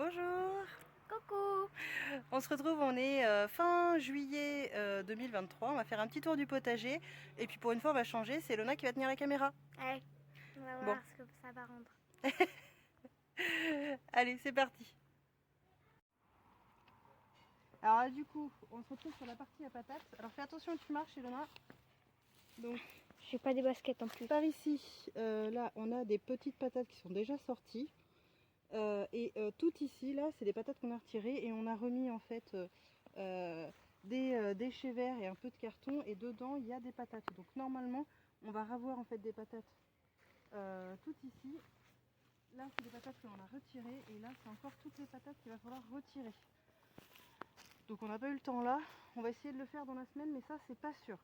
Bonjour. Coucou. On se retrouve, on est fin juillet 2023. On va faire un petit tour du potager. Et puis pour une fois, on va changer. C'est Lona qui va tenir la caméra. Allez, on va voir ce que ça va rendre. Allez, c'est parti. Alors là, du coup, on se retrouve sur la partie à patates. Alors fais attention où tu marches, Lona. Donc, J'ai pas des baskets en plus. par ici, là, on a des petites patates qui sont déjà sorties. Tout ici, là, c'est des patates qu'on a retirées et on a remis en fait des déchets verts et un peu de carton, et dedans il y a des patates. Donc normalement, on va ravoir en fait des patates tout ici. Là, c'est des patates que l'on a retirées, et là, c'est encore toutes les patates qu'il va falloir retirer. Donc on n'a pas eu le temps là. On va essayer de le faire dans la semaine, mais ça, c'est pas sûr.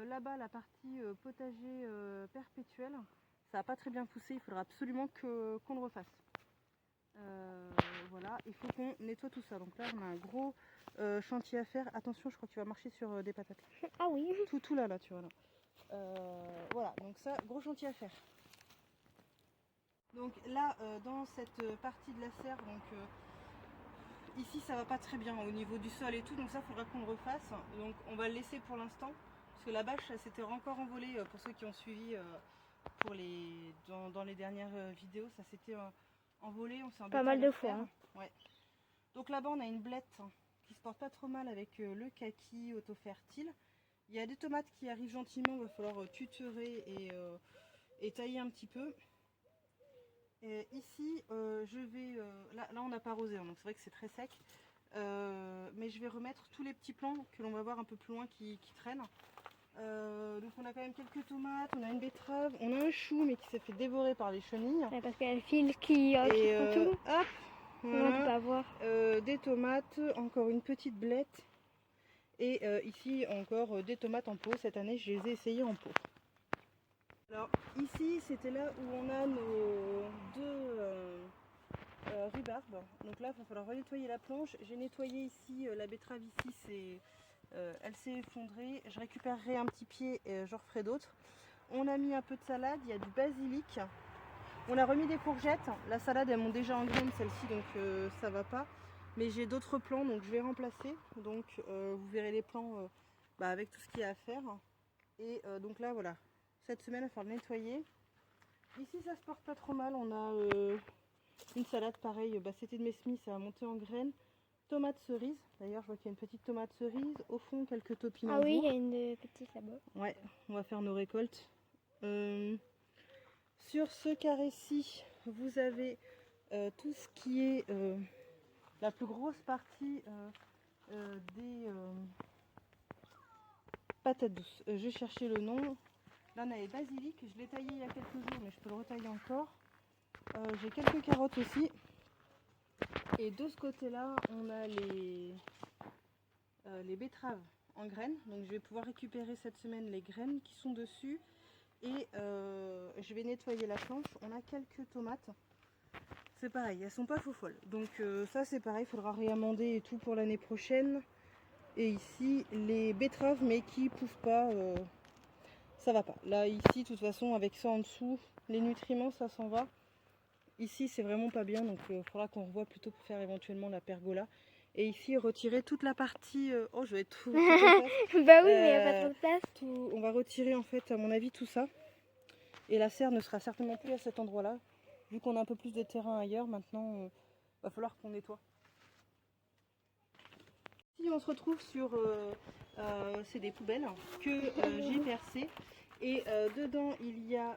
Là-bas, la partie potager perpétuel, ça n'a pas très bien poussé. Il faudra absolument qu'on le refasse. Voilà, il faut qu'on nettoie tout ça. Donc là, on a un gros chantier à faire. Attention, je crois que tu vas marcher sur des patates. Ah oui. Tout là, tu vois là. Voilà, donc ça, gros chantier à faire. Donc là, dans cette partie de la serre, donc ici, ça va pas très bien au niveau du sol et tout. Donc ça, il faudra qu'on le refasse. Donc on va le laisser pour l'instant, parce que la bâche, ça s'était encore envolé pour ceux qui ont suivi dans les dernières vidéos. Ça s'était envolé, on s'est embêté Pas mal de à fois. faire. Ouais. Donc là-bas, on a une blette qui se porte pas trop mal avec le kaki autofertile. Il y a des tomates qui arrivent gentiment, il va falloir tutorer et tailler un petit peu. Et ici, je vais... là, on n'a pas arrosé, hein, donc c'est vrai que c'est très sec. Mais je vais remettre tous les petits plants que l'on va voir un peu plus loin qui traînent. Donc on a quand même quelques tomates, on a une betterave, on a un chou mais qui s'est fait dévorer par les chenilles. Ouais, parce qu'il y a le fil qui font tout. Hop, Voilà. On peut pas voir. des tomates, encore une petite blette. Et ici encore des tomates en pot. Cette année, je les ai essayées en pot. Alors ici, c'était là où on a nos deux rhubarbes. Donc là, il va falloir nettoyer la planche. J'ai nettoyé ici la betterave ici, elle s'est effondrée. Je récupérerai un petit pied et j'en referai d'autres. On a mis un peu de salade, il y a du basilic. On a remis des courgettes. La salade, elles m'ont déjà en graine celle-ci, donc ça va pas. Mais j'ai d'autres plants, donc je vais remplacer. Donc vous verrez les plants avec tout ce qu'il y a à faire. Et donc là, voilà. Cette semaine, il va falloir le nettoyer. Ici, ça se porte pas trop mal. On a une salade pareil. C'était de mes semis, ça a monté en graines. Tomate cerise. D'ailleurs, je vois qu'il y a une petite tomate cerise. Au fond, quelques topinambours. Ah oui, il y a une petite là-bas. Ouais, on va faire nos récoltes. Sur ce carré-ci, vous avez tout ce qui est la plus grosse partie des patates douces. Je cherchais le nom. Là, on a les basilic. Je l'ai taillé il y a quelques jours, mais je peux le retailler encore. J'ai quelques carottes aussi. Et de ce côté-là, on a les betteraves en graines. Donc, je vais pouvoir récupérer cette semaine les graines qui sont dessus. Et je vais nettoyer la planche. On a quelques tomates. C'est pareil, elles sont pas faux folles. Donc ça c'est pareil, il faudra réamender et tout pour l'année prochaine. Et ici les betteraves mais qui poussent pas, ça va pas. Là ici de toute façon avec ça en dessous, les nutriments ça s'en va. Ici c'est vraiment pas bien, donc il faudra qu'on revoie plutôt pour faire éventuellement la pergola. Et ici retirer toute la partie, oh je vais tout Bah oui, mais il n'y a pas trop de place. on va retirer en fait à mon avis tout ça. Et la serre ne sera certainement plus à cet endroit là. Vu qu'on a un peu plus de terrain ailleurs, maintenant va falloir qu'on nettoie. Ici on se retrouve sur c'est des poubelles que j'ai percées, et dedans il y a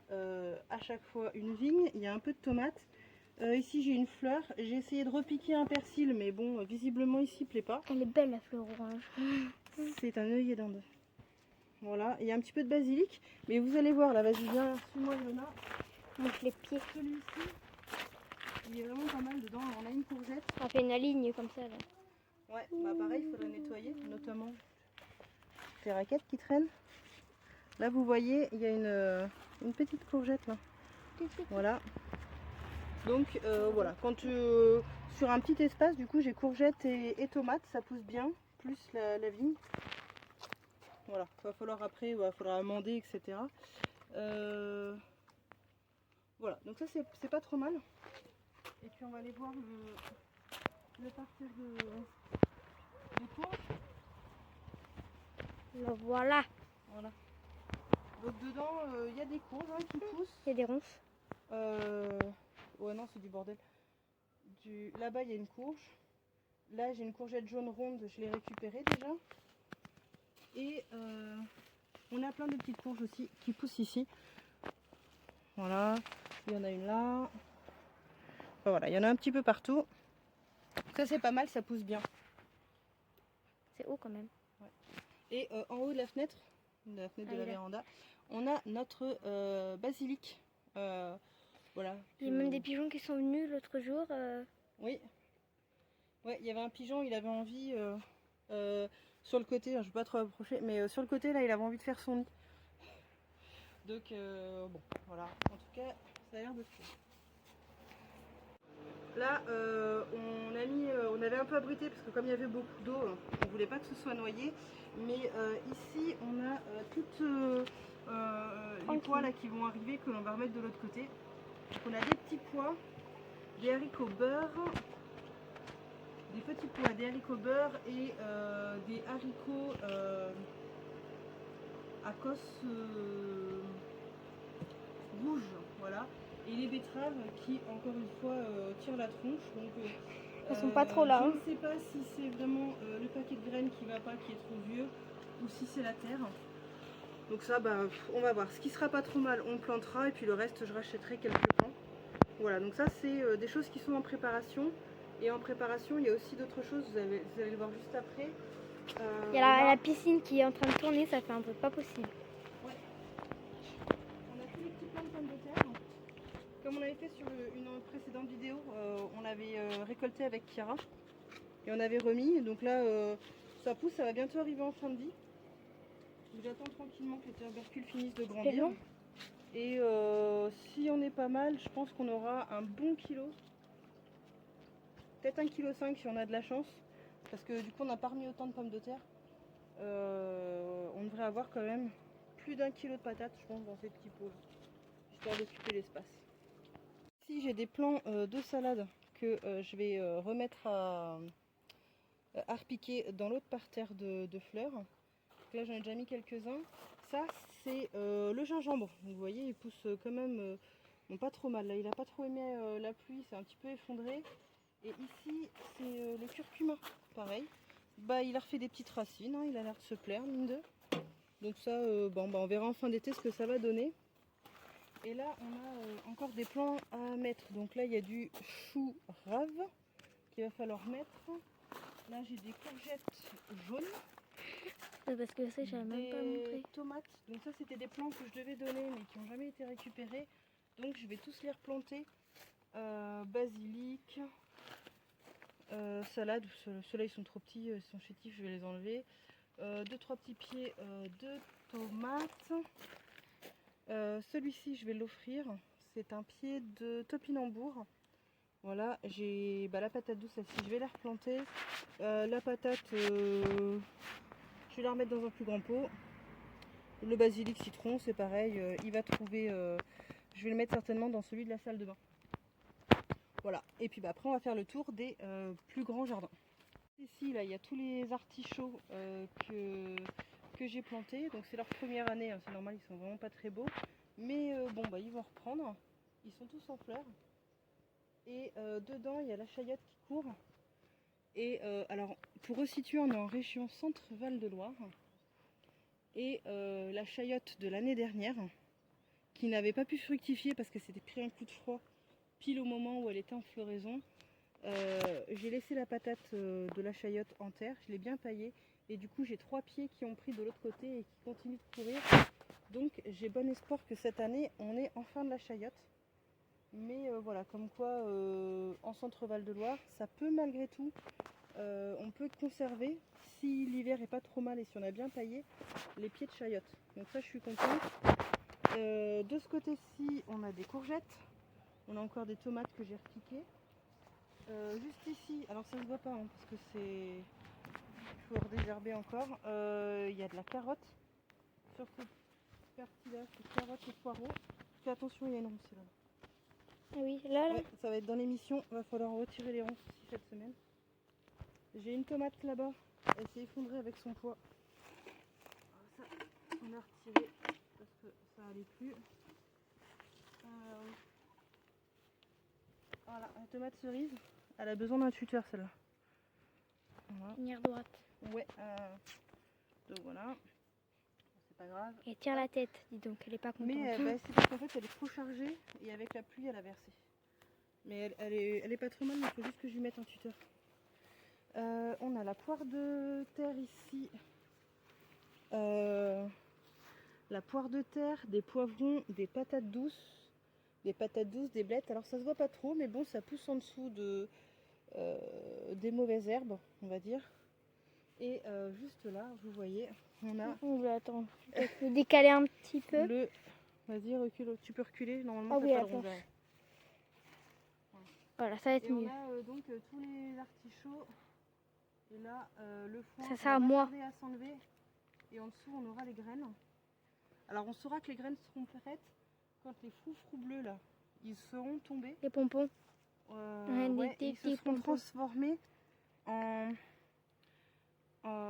à chaque fois une vigne, il y a un peu de tomates. Ici j'ai une fleur, j'ai essayé de repiquer un persil, mais bon visiblement ici il plaît pas. Elle est belle la fleur orange. C'est un œillet d'Inde. Voilà, il y a un petit peu de basilic, mais vous allez voir là, vas-y viens, suis-moi Lona. Montre les pieds. Celui-ci, il est vraiment pas mal dedans. On a une courgette. On fait une ligne comme ça là. Ouais, bah pareil, il faudrait nettoyer, notamment les raquettes qui traînent. Là, vous voyez, il y a une petite courgette là. Voilà. Donc voilà, quand sur un petit espace, du coup, j'ai courgettes et tomates, ça pousse bien, plus la vigne. Voilà, il va falloir après, il faudra amender, etc. Voilà, donc ça c'est pas trop mal. Et puis on va aller voir le parterre de courges. Le voilà. Voilà. Donc dedans, il y a des courges qui poussent. Il y a des ronces. Ouais, non, c'est du bordel. Là-bas, il y a une courge. Là, j'ai une courgette jaune ronde, je l'ai récupérée déjà. Et on a plein de petites courges aussi qui poussent ici. Voilà, il y en a une là. Enfin, voilà, il y en a un petit peu partout. Ça, c'est pas mal, ça pousse bien. C'est haut quand même. Ouais. Et en haut de la fenêtre de la véranda, on a notre basilic. Voilà. Il y a même des pigeons qui sont venus l'autre jour. Oui. Ouais, il y avait un pigeon, il avait envie sur le côté, je ne vais pas trop approcher, mais sur le côté là, il avait envie de faire son nid. Donc bon, voilà. En tout cas, ça a l'air de se faire. Là, on avait un peu abrité parce que comme il y avait beaucoup d'eau, on ne voulait pas que ce soit noyé. Mais ici, on a toutes les pois là qui vont arriver que l'on va remettre de l'autre côté. Donc on a des petits pois, des haricots beurre, des petits pois, des haricots beurre et des haricots à cosse rouge, voilà. Et les betteraves qui, encore une fois, tirent la tronche. Donc, elles sont pas trop là. Je ne sais pas si c'est vraiment le paquet de graines qui va pas, qui est trop vieux, ou si c'est la terre. Donc ça, bah, on va voir. Ce qui sera pas trop mal, on plantera, et puis le reste, je rachèterai quelques plants. Voilà, donc ça, c'est des choses qui sont en préparation. Et en préparation, il y a aussi d'autres choses, vous allez le voir juste après. Il y a la piscine qui est en train de tourner, ça fait un truc pas possible. Ouais. On a tous les petits plants de pommes de terre. Comme on avait fait sur une précédente vidéo, on l'avait récolté avec Chiara et on avait remis. Donc là, ça pousse, ça va bientôt arriver en fin de vie. J'attends tranquillement que les tubercules finissent de grandir. Et si on est pas mal, je pense qu'on aura un bon kilo. Peut-être 1,5 kg si on a de la chance. Parce que du coup, on n'a pas remis autant de pommes de terre. On devrait avoir quand même plus d'1 kilo de patates, je pense, dans ces petits pots, histoire d'occuper l'espace. Ici, j'ai des plants de salade que je vais remettre à repiquer dans l'autre parterre de fleurs. Donc là, j'en ai déjà mis quelques-uns. Ça, c'est le gingembre. Vous voyez, il pousse quand même bon, pas trop mal. Là, il n'a pas trop aimé la pluie, c'est un petit peu effondré. Et ici, c'est le curcuma, pareil. Bah, il a refait des petites racines, hein, il a l'air de se plaire, mine de. Donc ça, bon, bah, on verra en fin d'été ce que ça va donner. Et là, on a encore des plants à mettre. Donc là, il y a du chou rave qu'il va falloir mettre. Là, j'ai des courgettes jaunes. Parce que ça, j'avais même pas montré. Tomates. Donc ça, c'était des plants que je devais donner, mais qui n'ont jamais été récupérés. Donc je vais tous les replanter. Basilic, salade. Ceux-là, ils sont trop petits, ils sont chétifs, je vais les enlever. 2-3 petits pieds de tomates. Celui-ci, je vais l'offrir. C'est un pied de topinambour. Voilà, j'ai la patate douce, celle-ci, je vais la replanter. La patate, je vais la remettre dans un plus grand pot. Le basilic citron, c'est pareil, il va trouver. Je vais le mettre certainement dans celui de la salle de bain. Voilà, et puis après, on va faire le tour des plus grands jardins. Ici, là, il y a tous les artichauts que j'ai plantés. Donc, c'est leur première année, hein, c'est normal, ils sont vraiment pas très beaux. Mais bon, bah, ils vont reprendre. Ils sont tous en fleurs. Et dedans, il y a la chayotte qui court. Et alors, pour resituer, on est en région Centre-Val de Loire. Et la chayotte de l'année dernière, qui n'avait pas pu fructifier parce que c'était pris un coup de froid pile au moment où elle était en floraison. J'ai laissé la patate de la chayotte en terre, je l'ai bien taillée. Et du coup, j'ai 3 pieds qui ont pris de l'autre côté et qui continuent de courir. Donc, j'ai bon espoir que cette année, on est enfin de la chayotte. Mais voilà, comme quoi en Centre-Val de Loire, ça peut malgré tout, on peut conserver, si l'hiver est pas trop mal et si on a bien taillé, les pieds de chayotte. Donc ça, je suis contente. De ce côté-ci, on a des courgettes. On a encore des tomates que j'ai repiquées. Juste ici, alors ça se voit pas hein, parce que c'est... Il faut redésherber encore. Il y a de la carotte. Sur cette partie-là, c'est carotte et poireaux. Fais attention, il y a une ronce là. Ah oui, là. Ouais, ça va être dans l'émission. Va falloir retirer les ronces aussi cette semaine. J'ai une tomate là-bas. Elle s'est effondrée avec son poids. Alors ça, on a retiré parce que ça allait plus. Voilà, la tomate cerise. Elle a besoin d'un tuteur celle-là. Voilà. Tenir droite. Ouais. Donc voilà. C'est pas grave. Et tire la tête, dis donc, elle est pas contente. Mais bah, c'est parce qu'en fait elle est trop chargée et avec la pluie elle a versé. Mais elle est pas trop mal, mais il faut juste que je lui mette un tuteur. On a la poire de terre ici. La poire de terre, des poivrons, des patates douces, des blettes. Alors ça se voit pas trop, mais bon, ça pousse en dessous de, des mauvaises herbes, on va dire. Et juste là, vous voyez, on a Attends, peut-être le décaler un petit peu. le... Vas-y, recule. Tu peux reculer, normalement Ah t'as oui, pas de attends. rondeur. Voilà, ça va être Et on mieux. a donc tous les artichauts. Et là, le foin, Ça va sert à pas moi. tarder à s'enlever. Et en dessous, on aura les graines. Alors, on saura que les graines seront prêtes quand les froufrous bleus, là, ils seront tombés. Les pompons. Ouais, et ils se seront transformés en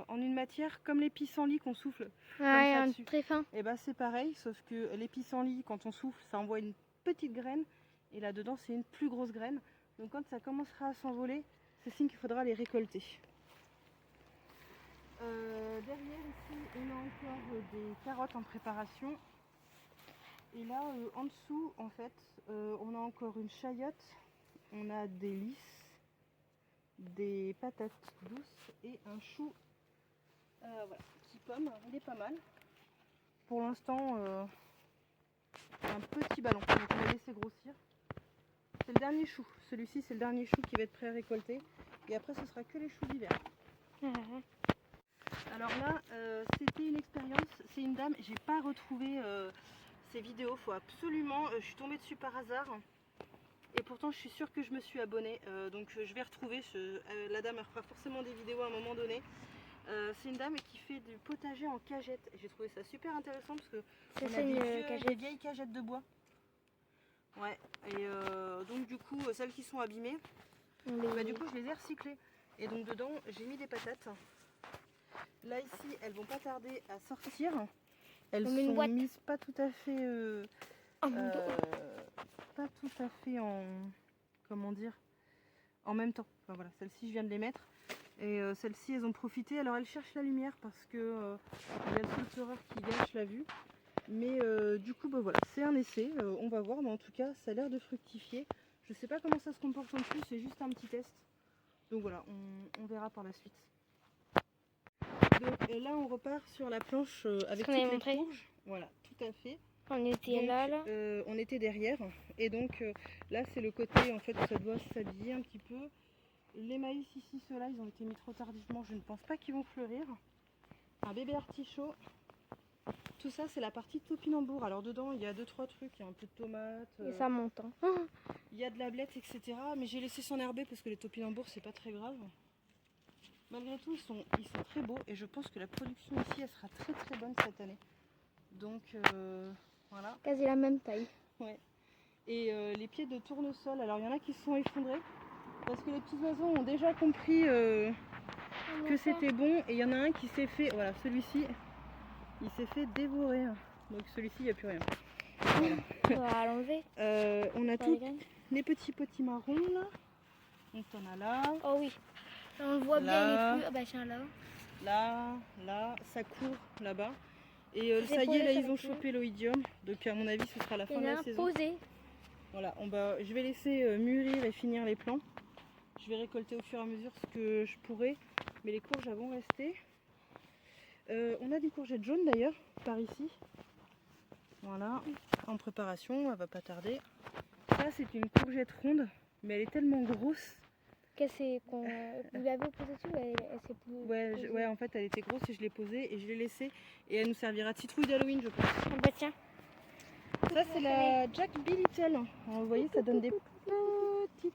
une matière comme les pissenlits qu'on souffle. Ouais, ça un dessus. très fin. Et bah, c'est pareil, sauf que les pissenlits, quand on souffle, ça envoie une petite graine. Et là-dedans, c'est une plus grosse graine. Donc, quand ça commencera à s'envoler, c'est signe qu'il faudra les récolter. Derrière ici, on a encore des carottes en préparation. Et là, en dessous, en fait, on a encore une chayotte, on a des lys, des patates douces et un chou voilà, qui pomme. Il est pas mal. Pour l'instant, un petit ballon, donc on va laisser grossir. C'est le dernier chou. Celui-ci, c'est le dernier chou qui va être prêt à récolter. Et après, ce sera que les choux d'hiver. Alors là, c'était une expérience. C'est une dame, j'ai pas retrouvé ses vidéos. Faut absolument. Je suis tombée dessus par hasard. Et pourtant, je suis sûre que je me suis abonnée. Donc je vais retrouver. La dame elle fera forcément des vidéos à un moment donné. C'est une dame qui fait du potager en cagette. J'ai trouvé ça super intéressant parce que on a des vieilles cagettes de bois. Ouais. Et donc du coup, celles qui sont abîmées, bah, du coup, je les ai recyclées. Et donc dedans, j'ai mis des patates. Là ici, elles vont pas tarder à sortir. Elles sont mises pas tout à fait, pas tout à fait en, comment dire, en même temps. Enfin, voilà, celles-ci je viens de les mettre et celles-ci elles ont profité. Alors elles cherchent la lumière parce que il y a le filtreur qui gâche la vue. Mais du coup, bah voilà, c'est un essai. On va voir, mais en tout cas, ça a l'air de fructifier. Je sais pas comment ça se comporte en plus, c'est juste un petit test. Donc voilà, on verra par la suite. Donc là on repart sur la planche avec toutes les courges. Voilà, tout à fait. On était donc, là. On était derrière. Et donc là c'est le côté en fait où ça doit s'habiller un petit peu. Les maïs ici, ceux-là, ils ont été mis trop tardivement. Je ne pense pas qu'ils vont fleurir. Un bébé artichaut. Tout ça c'est la partie topinambour. Alors dedans il y a 2-3 trucs. Il y a un peu de tomates. Et ça monte. Hein. Il y a de la blette, etc. Mais j'ai laissé s'enherber parce que les topinambours c'est pas très grave. Malgré tout, ils sont très beaux et je pense que la production ici, elle sera très très bonne cette année. Donc voilà. Quasi la même taille. Ouais. Et les pieds de tournesol, alors il y en a qui se sont effondrés parce que les petits oiseaux ont déjà compris que c'était bon. Et il y en a un qui s'est fait, voilà, celui-ci, il s'est fait dévorer. Donc celui-ci, il n'y a plus rien. Voilà. On va l'enlever. On a tous les petits potimarrons là. Donc on a là. Oh oui. On le voit bien les fruits. Bah tiens là. Là, ça court là-bas. Et ça y est, là ils ont chopé l'oïdium. Donc à mon avis, ce sera la fin de la saison. Posé. Voilà, je vais laisser mûrir et finir les plants. Je vais récolter au fur et à mesure ce que je pourrai. Mais les courges vont rester. On a des courgettes jaunes d'ailleurs, par ici. Voilà, en préparation, elle va pas tarder. Ça, c'est une courgette ronde, mais elle est tellement grosse. Vous l'avez posée dessus, elle s'est plus. Ouais, en fait, elle était grosse et je l'ai posée et je l'ai laissée. Et elle nous servira de citrouille d'Halloween, je pense. Ah bah tiens. Ça, c'est la Jack B. Little. Vous voyez, ça donne des petites.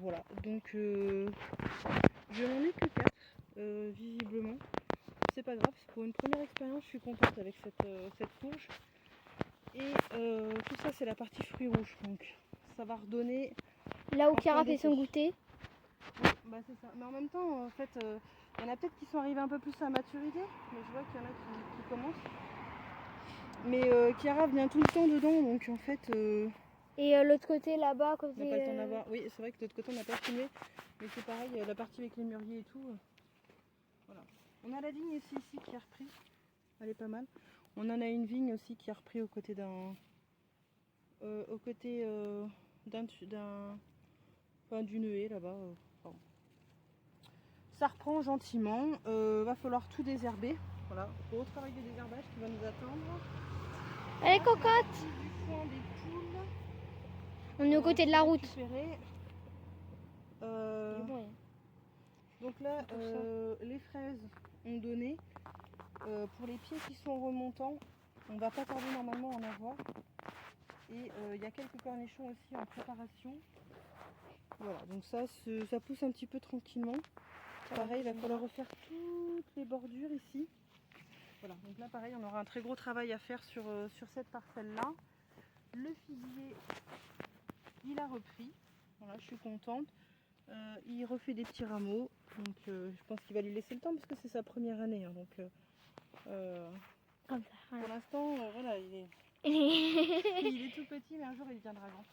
Voilà, donc je n'en ai que 4, visiblement. C'est pas grave, pour une première expérience, je suis contente avec cette courge. Et tout ça c'est la partie fruits rouges, donc ça va redonner... Là où Chiara fait son goûter. Oui, bah c'est ça. Mais en même temps, en fait, il y en a peut-être qui sont arrivés un peu plus à maturité, mais je vois qu'il y en a qui commencent. Mais Chiara vient tout le temps dedans, donc en fait... Et l'autre côté là-bas, côté... On n'a pas le temps d'avoir. Oui, c'est vrai que de l'autre côté on n'a pas filmé, mais c'est pareil, la partie avec les mûriers et tout. Voilà. On a la vigne aussi ici qui a repris. Elle est pas mal. On en a une vigne aussi qui a repris aux côtés d'un... d'une haie là-bas. Enfin, ça reprend gentiment. Va falloir tout désherber. Voilà, gros travail de désherbage qui va nous attendre. Allez, cocotte! Du foin des poules. On est aux côtés de la route. Donc là, les fraises ont donné. Pour les pieds qui sont remontants, on va pas tarder normalement à en avoir. Et il y a quelques cornichons aussi en préparation. Voilà, donc ça pousse un petit peu tranquillement. Pareil, il va falloir refaire toutes les bordures ici. Voilà, donc là pareil, on aura un très gros travail à faire sur cette parcelle-là. Le figuier, il a repris. Voilà, je suis contente. Il refait des petits rameaux. Donc je pense qu'il va lui laisser le temps parce que c'est sa première année. Hein, donc comme ça, voilà. Pour l'instant, voilà, il est tout petit, mais un jour il deviendra grand.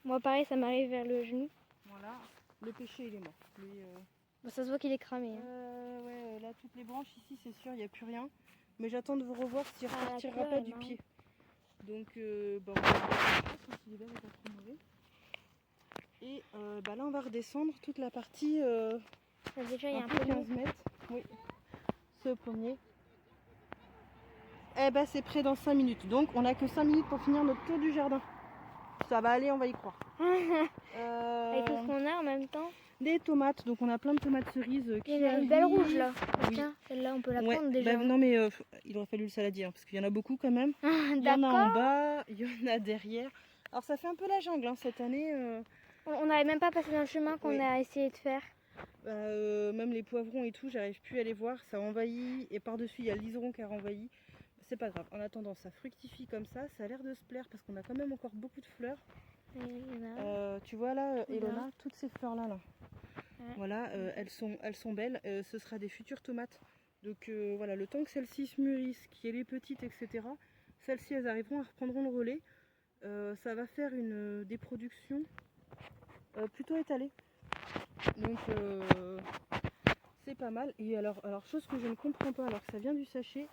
Moi pareil, ça m'arrive vers le genou. Voilà, le pêcher il est mort. Lui, bon, ça se voit qu'il est cramé. Ouais, là toutes les branches ici c'est sûr, il n'y a plus rien. Mais j'attends de vous revoir s'il ne repartira pas du pied. Donc on va voir si l'hiver n'est pas trop mauvais. Et là on va redescendre toute la partie déjà il y a un peu 15 mètres. Oui, ce pommier. Eh ben c'est prêt dans 5 minutes. Donc on n'a que 5 minutes pour finir notre tour du jardin. Ça va aller, on va y croire. Avec tout ce qu'on a en même temps. Des tomates, donc on a plein de tomates cerises. Il y en a une belle rouge là. Oui. Tiens, celle-là on peut la prendre déjà. Non mais il aurait fallu le saladier hein, parce qu'il y en a beaucoup quand même. Il y en a en bas, il y en a derrière. Alors ça fait un peu la jungle hein, cette année. On n'avait même pas passé dans le chemin qu'on a essayé de faire. Même les poivrons et tout, j'arrive plus à les voir. Ça envahit et par-dessus il y a le liseron qui a renvahi. C'est pas grave. En attendant, ça fructifie comme ça. Ça a l'air de se plaire parce qu'on a quand même encore beaucoup de fleurs. Tu vois là, Elona, toutes ces fleurs là. Voilà, elles sont belles. Ce sera des futures tomates. Donc voilà, le temps que celles-ci se mûrissent, qu'il y ait les petites, etc. Celles-ci, elles arriveront, elles reprendront le relais. Ça va faire des productions plutôt étalées. Donc c'est pas mal. Et alors, chose que je ne comprends pas, alors que ça vient du sachet,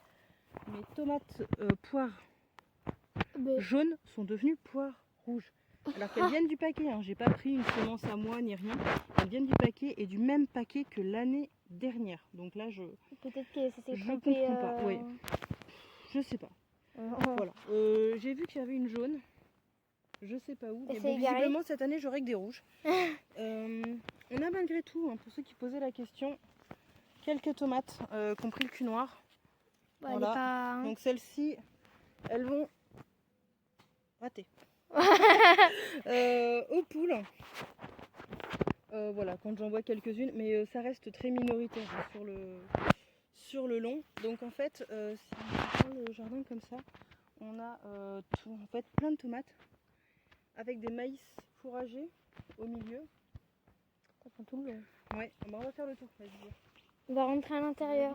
mes tomates poires jaunes sont devenues poires rouges. Alors qu'elles viennent du paquet, hein. J'ai pas pris une semence à moi ni rien. Elles viennent du paquet et du même paquet que l'année dernière. Donc là peut-être que ça s'est trompé. Je comprends pas. Ouais. Je sais pas. Voilà. J'ai vu qu'il y avait une jaune. Je sais pas où. Mais bon, visiblement cette année j'aurai que des rouges. On a malgré tout, hein, pour ceux qui posaient la question, quelques tomates qui ont pris le cul noir. Bah, voilà. Donc celles-ci, elles vont rater. Aux poules. Voilà, quand j'en vois quelques-unes, mais ça reste très minoritaire sur le long. Donc en fait, si on prend le jardin comme ça, on a en fait plein de tomates avec des maïs fourragés au milieu. Ça prend tout le long. Ouais, on va faire le tour. On va rentrer à l'intérieur.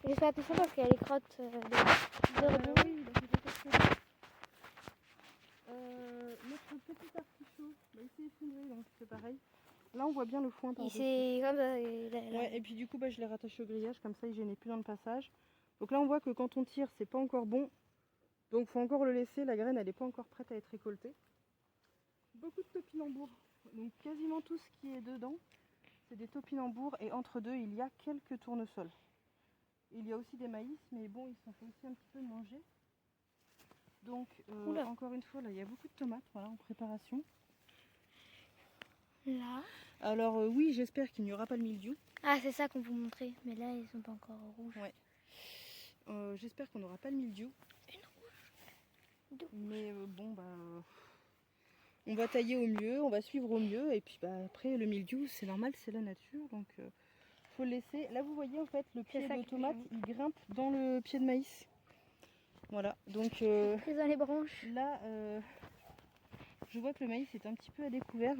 Et fais attention parce qu'il y a les crottes de rebond. Oui, notre petit artichaut, il s'est effondré, donc c'est pareil. Là on voit bien le foin par-dessus. Ouais, et puis du coup je l'ai rattaché au grillage, comme ça il gênait plus dans le passage. Donc là on voit que quand on tire c'est pas encore bon. Donc il faut encore le laisser, la graine elle n'est pas encore prête à être récoltée. Beaucoup de topinambours, donc quasiment tout ce qui est dedans, c'est des topinambours et entre deux il y a quelques tournesols. Il y a aussi des maïs, mais bon ils sont fait aussi un petit peu manger. Donc encore une fois là il y a beaucoup de tomates en préparation. Là. Alors oui j'espère qu'il n'y aura pas le mildiou. Ah c'est ça qu'on vous montrer, mais là ils sont pas encore rouges. Ouais. J'espère qu'on n'aura pas le mildiou. Une rouge. Mais on va tailler au mieux, on va suivre au mieux et puis après le mildiou c'est normal, c'est la nature donc faut le laisser. Là vous voyez en fait le pied de tomate il grimpe dans le pied de maïs. Voilà, donc Prise dans les branches. là, je vois que le maïs est un petit peu à découvert.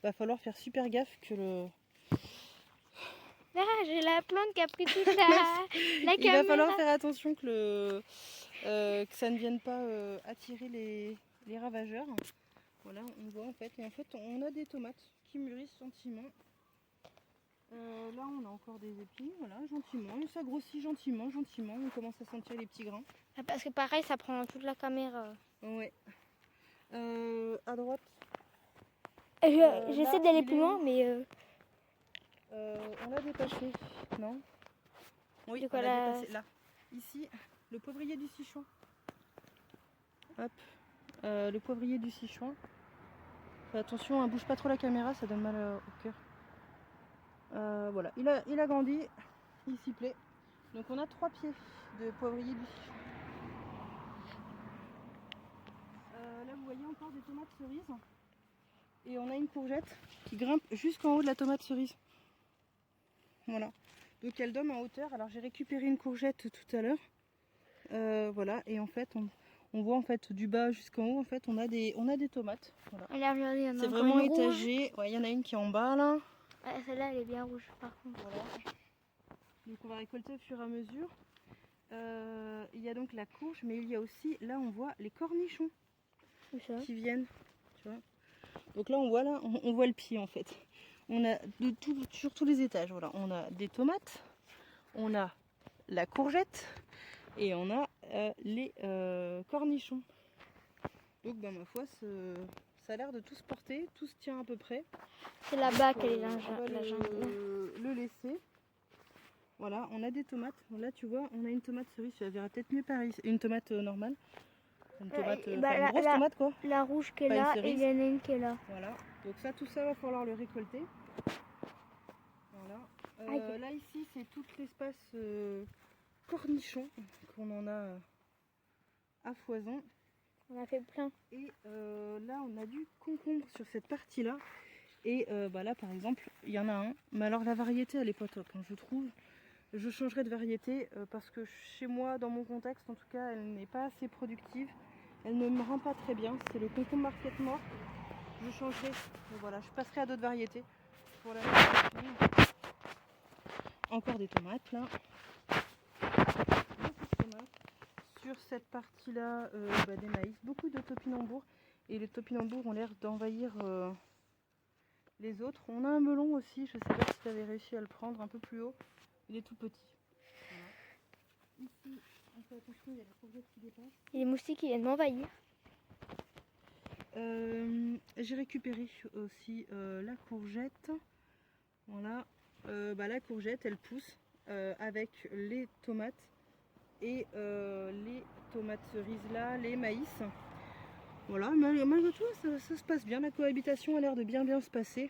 Va falloir faire super gaffe que le... Ah, j'ai la plante qui a pris toute la Il va caméra. falloir faire attention que ça ne vienne pas attirer les ravageurs. Voilà, on voit en fait. Et en fait, on a des tomates qui mûrissent gentiment. Là, on a encore des épis, voilà, gentiment. Et ça grossit gentiment, gentiment. On commence à sentir les petits grains. Ah, parce que pareil, ça prend toute la caméra. Ouais. À droite. J'essaie là, d'aller il plus est loin, où mais on l'a dépassé, non? Oui, de on quoi l'a dépassé. Là, ici, le poivrier du Sichuan. Hop, le poivrier du Sichuan. Fais attention, hein, bouge pas trop la caméra, ça donne mal au cœur. Voilà, il a grandi, il s'y plaît. Donc on a 3 pieds de poivrier du Sichuan. Là, vous voyez encore des tomates cerises. Et on a une courgette qui grimpe jusqu'en haut de la tomate cerise. Voilà. Donc elle donne en hauteur. Alors j'ai récupéré une courgette tout à l'heure. Voilà. Et en fait, on voit en fait du bas jusqu'en haut. En fait, on a des tomates. Voilà. là, regardez, il y en a C'est encore vraiment une rouge. étagé. Ouais, il y en a une qui est en bas là. Ouais, celle-là, elle est bien rouge par contre. Voilà. Donc on va récolter au fur et à mesure. Il y a donc la courge, mais il y a aussi, là on voit les cornichons Où ça? qui viennent. Tu vois. Donc là on voit le pied en fait. On a sur tous les étages, voilà. On a des tomates, on a la courgette et on a les cornichons. Donc ma foi, ça a l'air de tout se porter, tout se tient à peu près. C'est là-bas qu'elle est On va la jungle. le laisser. Voilà, on a des tomates. Là tu vois, on a une tomate cerise, tu la verras peut-être mieux par ici. Une tomate normale. Une tomate, une grosse tomate quoi. La rouge qui est Pas une là et cerise. il y en a une qui est là. Voilà, donc ça, tout ça va falloir le récolter. Voilà. Là ici, c'est tout l'espace cornichon qu'on en a à foison. On a fait plein. Et là, on a du concombre sur cette partie-là. Et là, par exemple, il y en a un. Mais alors, la variété, elle est pas top, hein, je trouve. Je changerai de variété parce que chez moi, dans mon contexte, en tout cas, elle n'est pas assez productive. Elle ne me rend pas très bien. C'est le concombre market mort. Je changerai. Voilà, je passerai à d'autres variétés pour la encore des tomates là. Beaucoup de tomates. Sur cette partie-là, des maïs, beaucoup de topinambours. Et les topinambours ont l'air d'envahir les autres. On a un melon aussi, je sais pas si tu avais réussi à le prendre un peu plus haut. Il est tout petit. Voilà. Ici, on fait attention, il y a la courgette qui dépasse. Il y a des moustiques qui viennent m'envahir. J'ai récupéré aussi la courgette. Voilà. La courgette, elle pousse avec les tomates et les tomates cerises là, les maïs. Voilà, malgré tout, ça se passe bien. La cohabitation a l'air de bien se passer.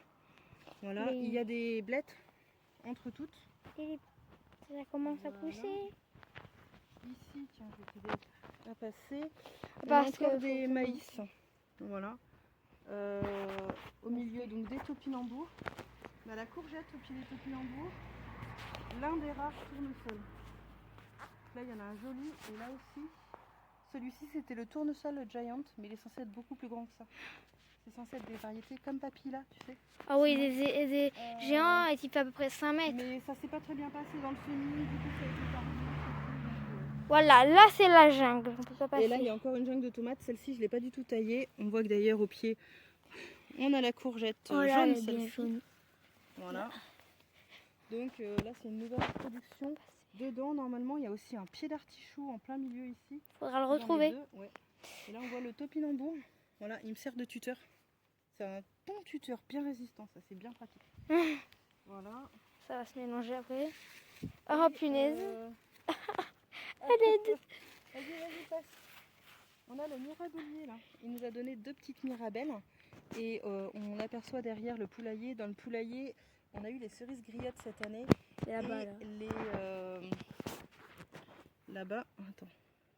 Voilà, Oui. il y a des blettes entre toutes. Et ça commence à pousser. Ici, tiens, je vais t'aider à passer. Parce Encore que des maïs. Voilà. Au milieu, donc des topinambours. On a la courgette au pied des topinambours. L'un des rares tournesols. Là, il y en a un joli. Et là aussi, celui-ci, c'était le tournesol giant, mais il est censé être beaucoup plus grand que ça. C'est censé être des variétés comme papilla, tu sais. Ah oui, des géants et qui fait à peu près 5 mètres. Mais ça s'est pas très bien passé dans le semis, du coup, ça a été tardif. Voilà, là c'est la jungle. On peut pas passer. Et là, il y a encore une jungle de tomates. Celle-ci, je ne l'ai pas du tout taillée. On voit que d'ailleurs, au pied, on a la courgette jaune, celle-ci. Voilà. Donc là, c'est une nouvelle production. Dedans, normalement, il y a aussi un pied d'artichaut en plein milieu ici. Faudra le retrouver. Ouais. Et là, on voit le topinambour. Voilà, il me sert de tuteur. C'est un bon tuteur, bien résistant. Ça, c'est bien pratique. Voilà. Ça va se mélanger après. Oh punaise. Vas-y, passe. On a le mirabellier là. Il nous a donné 2 petites mirabelles. Et on aperçoit derrière le poulailler. Dans le poulailler, on a eu les cerises griottes cette année. Là-bas, et là. Là-bas, attends.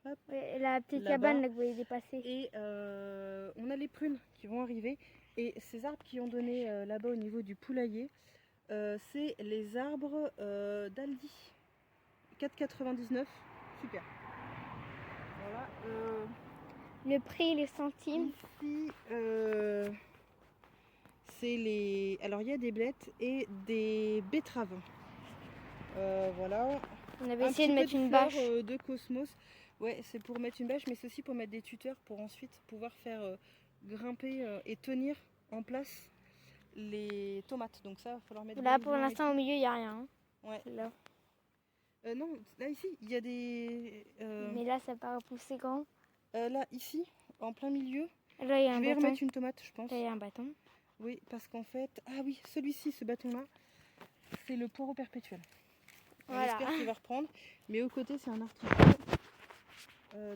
Hop. Ouais, la petite Là-bas. cabane là que vous voyez dépasser. Et on a les prunes qui vont arriver. Et ces arbres qui ont donné là-bas au niveau du poulailler, c'est les arbres d'Aldi. 4,99. Super. Le prix, les centimes. Ici, c'est les... Alors, il y a des blettes et des betteraves. Voilà. On avait Un essayé petit de peu mettre une fleurs, bâche. de cosmos. Ouais, c'est pour mettre une bâche, mais c'est aussi pour mettre des tuteurs pour ensuite pouvoir faire grimper et tenir en place les tomates. Donc ça, il va falloir mettre Là, bien pour bien et l'instant, au tout. milieu, il n'y a rien. Hein. Ouais. Là. Non, là ici, il y a des... Mais là, ça paraît pousser grand. là, ici, en plein milieu, Là, il y a je un vais bâton. remettre une tomate, je pense. Là, il y a un bâton. Oui, parce qu'en fait... Ah oui, celui-ci, ce bâton-là, c'est le poireau perpétuel. Voilà. J'espère qu'il va reprendre. Mais au côté, c'est un artichaut.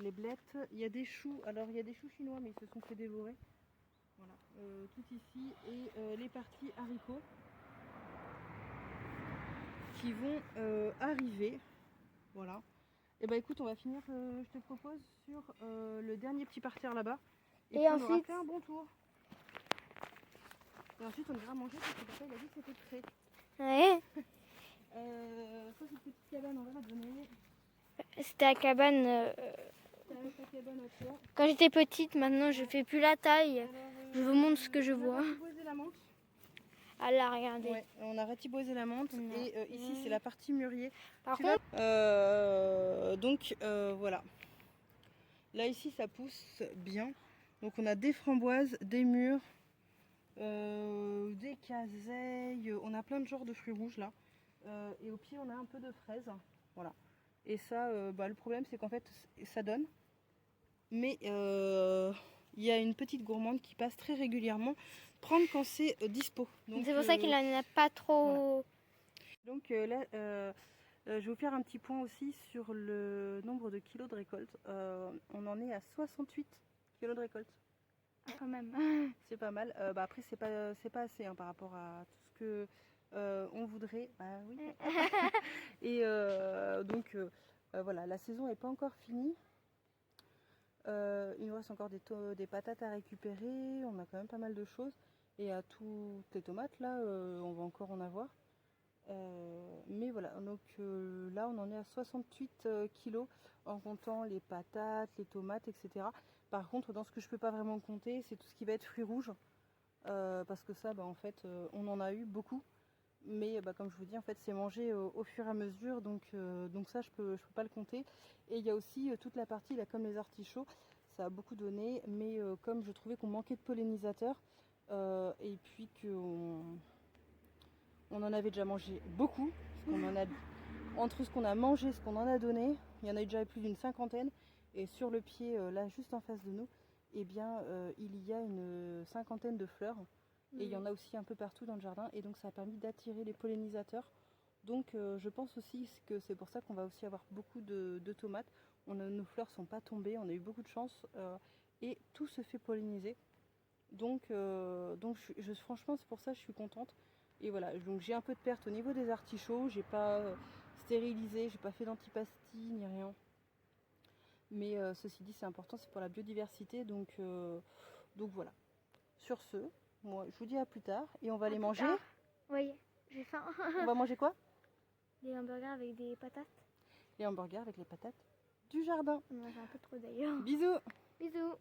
Les blettes, il y a des choux. Alors, il y a des choux chinois, mais ils se sont fait dévorer. Voilà, tout ici. Et les parties haricots qui vont arriver. Voilà. Et bah écoute, on va finir, je te propose, sur le dernier petit parterre là-bas. Et puis on aura ensuite- fait un bon tour. Et ensuite, on ira manger parce que papa il a dit que c'était prêt. Ouais. Ça, c'est une petite cabane, on va la donner. C'était la cabane. Ta cabane à toi. Quand j'étais petite, maintenant, je fais plus la taille. Alors, Je vous montre ce que je on a vois. ratiboisé la menthe. Ah là, regardez. Ouais, on a ratiboisé la menthe. On a- Et ici, c'est la partie mûrier. Par Tu contre, donc voilà. Là ici ça pousse bien. Donc on a des framboises, des mûres, des caseilles, on a plein de genres de fruits rouges là. Et au pied on a un peu de fraises. Voilà. Et ça, le problème c'est qu'en fait ça donne. Mais il y a une petite gourmande qui passe très régulièrement prendre quand c'est dispo. Donc, c'est pour ça qu'il n'en a pas trop. Voilà. Donc là, je vais vous faire un petit point aussi sur le nombre de kilos de récolte. On en est à 68 kilos de récolte. Quand même. C'est pas mal. Après, c'est pas assez hein, par rapport à tout ce que on voudrait. Bah oui. Et donc voilà, la saison n'est pas encore finie. Il nous reste encore des patates à récupérer. On a quand même pas mal de choses. Et à toutes les tomates là, on va encore en avoir. Mais voilà, donc là on en est à 68 kilos en comptant les patates, les tomates, etc. Par contre, dans ce que je peux pas vraiment compter, c'est tout ce qui va être fruits rouges. Parce que ça, en fait, on en a eu beaucoup. Mais comme je vous dis, en fait, c'est mangé au fur et à mesure. Donc ça, je peux pas le compter. Et il y a aussi toute la partie, là, comme les artichauts, ça a beaucoup donné. Mais comme je trouvais qu'on manquait de pollinisateurs, et puis qu'on on en avait déjà mangé beaucoup, parce qu'on en a, entre ce qu'on a mangé, ce qu'on en a donné, il y en a déjà plus d'une 50aine, et sur le pied, là juste en face de nous, eh bien, il y a une 50aine de fleurs, et il y en a aussi un peu partout dans le jardin, et donc ça a permis d'attirer les pollinisateurs. Donc je pense aussi que c'est pour ça qu'on va aussi avoir beaucoup de tomates. Nos fleurs ne sont pas tombées, on a eu beaucoup de chance, et tout se fait polliniser. Donc franchement, c'est pour ça que je suis contente. Et voilà, donc j'ai un peu de perte au niveau des artichauts, j'ai pas stérilisé, j'ai pas fait d'antipastilles ni rien. Mais ceci dit, c'est important, c'est pour la biodiversité, donc voilà. Sur ce, moi je vous dis à plus tard et on va aller manger. Oui, j'ai faim. On va manger quoi? Des hamburgers avec des patates. Les hamburgers avec les patates du jardin. On en a fait un peu trop d'ailleurs. Bisous! Bisous.